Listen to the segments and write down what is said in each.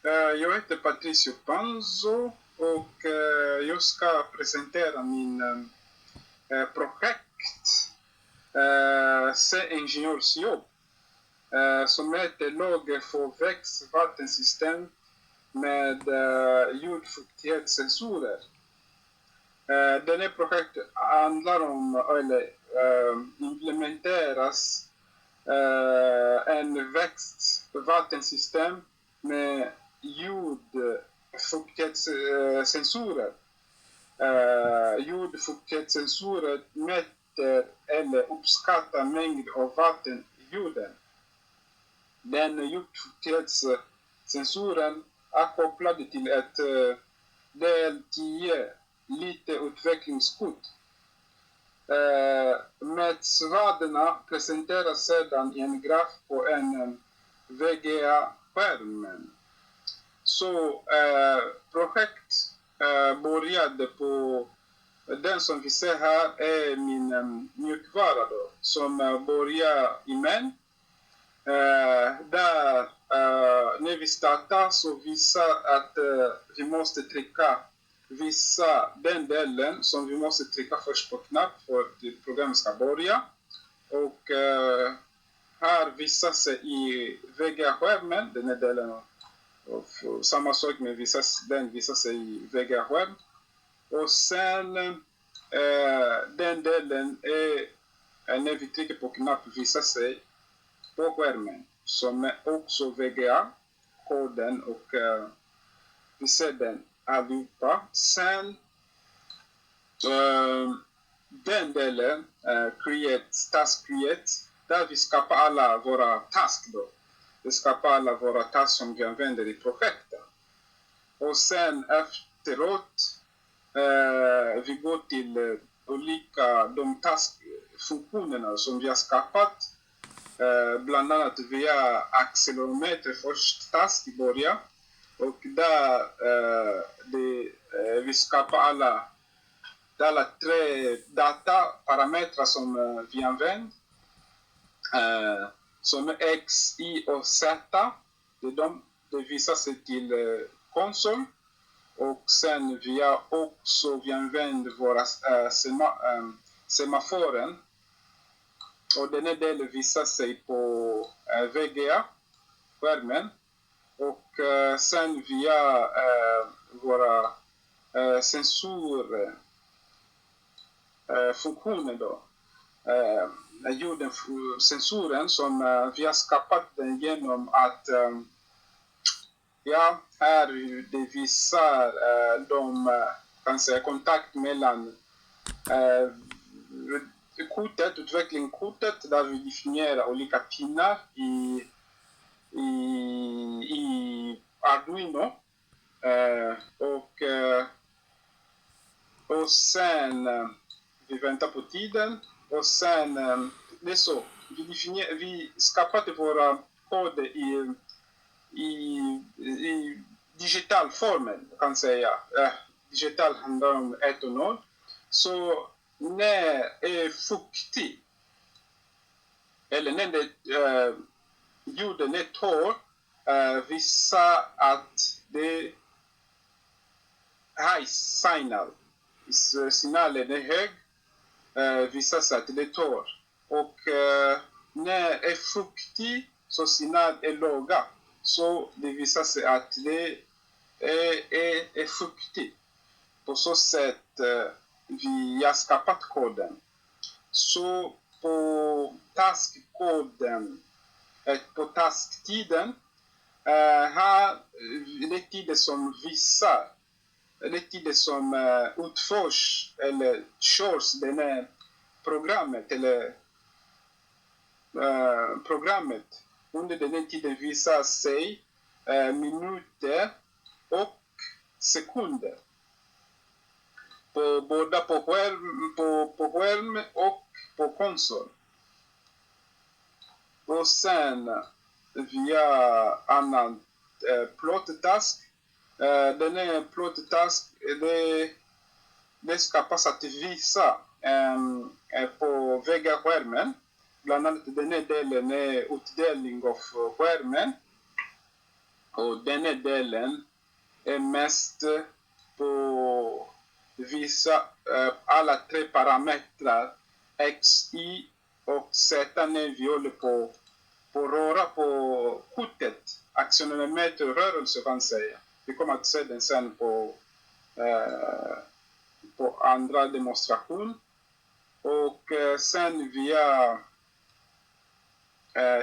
Jag heter Patricio Panzo och jag ska presentera min projekt C-ingenjörsjobb som heter Lager för växtvattensystem med jordfuktighetssensorer. Den här projektet handlar om, eller implementeras en växtvattensystem med jordfuktighetssensorer. Jordfuktighetssensorer mäter eller uppskattar mängd av vatten i jorden. Den jordfuktighetssensoren är kopplad till ett del 10 liter utvecklingskort. Mätvärdena presenteras sedan i en graf på en VGA-skärm. Så projekt började på den som vi ser här är min mjukvara då, som börjar i män. Där när vi startar så visar att vi måste trycka den delen som vi måste trycka först på knapp för att programmet ska börja. Och här visar sig i VGA-skärmen, den här delen och samma sak med den visar sig i VGA-skärm. Och sen den delen är när vi trycker på knapp visar sig på skärmen som är också VGA-koden och vi ser den allihopa. Sen den delen task create, där vi skapar alla våra task då. Vi skapar alla våra task som vi använder i projekten. Och sen efteråt vi går till de taskfunktionerna som vi har skapat. Bland annat via accelerometer först task i början. Och där vi skapar alla 3 dataparametrar som vi använder. Som är X, Y och Z. Det visar sig till konsol. Och sen vi använder våra semaforen. Och den här delen visar sig på VGA-skärmen. Och sen via våra sensorfunktioner då. Sensoren som vi har skapat den genom att här det visar kontakt mellan utvecklingskortet där vi definierar olika pinnar i Arduino och sen vi väntar på tiden och sen det är så vi skapade våra koder i digital formen kan säga. Digital handlar om 1 och 0. Så när är fuktig eller när jorden är torr visar att det high signal. Signalen är hög visar sig att det är torr. Och när är fuktig så signalen är låga. Så det visar sig att det är fuktigt. På så sätt vi har skapat koden. Så på taskkoden, på tasktiden, här det tiden som visar, det tiden som utförs eller körs den här programmet eller programmet. Under den här tiden visar sig minuter och sekunder. Både på skärm och på konsol. Och sen via annan plåttask. Den här plåttask det skapas att visa på VGA-skärmen. Bland annat den här delen är utdelning av skärmen. Och den här delen är mest på vissa, alla tre parametrar, x, y och z, när vi håller på röra på kortet, accelerometerrörelse kan säga. Vi kommer att se den sen på andra demonstration. Och sen via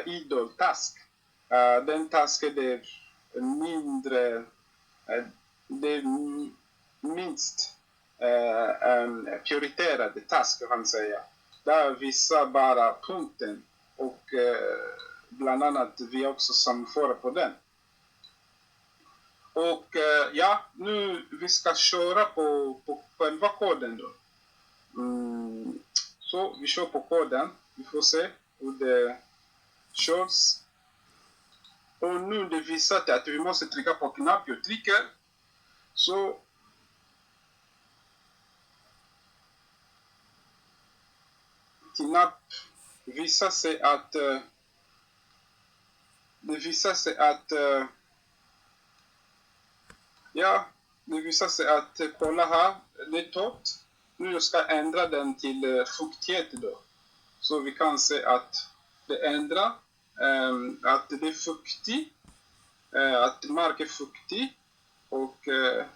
idle task. Den tasken är mindre, det är minst prioriterade task kan man säga. Där visar bara punkten och bland annat vi också sammanföra på den. Och ja, nu vi ska köra på själva koden då. Så vi kör på koden, vi får se hur det körs. Och nu det visar att vi måste trycka på knapp, jag trycker. Så knapp visar sig att det visar sig att ja, det visar sig att kolla här, det är torrt. Nu jag ska ändra den till fuktighet då. Så vi kan se att det ändrar, att det är fuktigt, att mark är fuktig. Och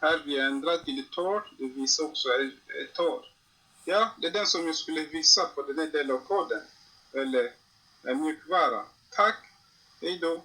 här vi ändrar till torr, det visar också är torr. Ja, det är den som jag skulle visa på den här delen av koden. Eller mjukvara. Tack, hej då.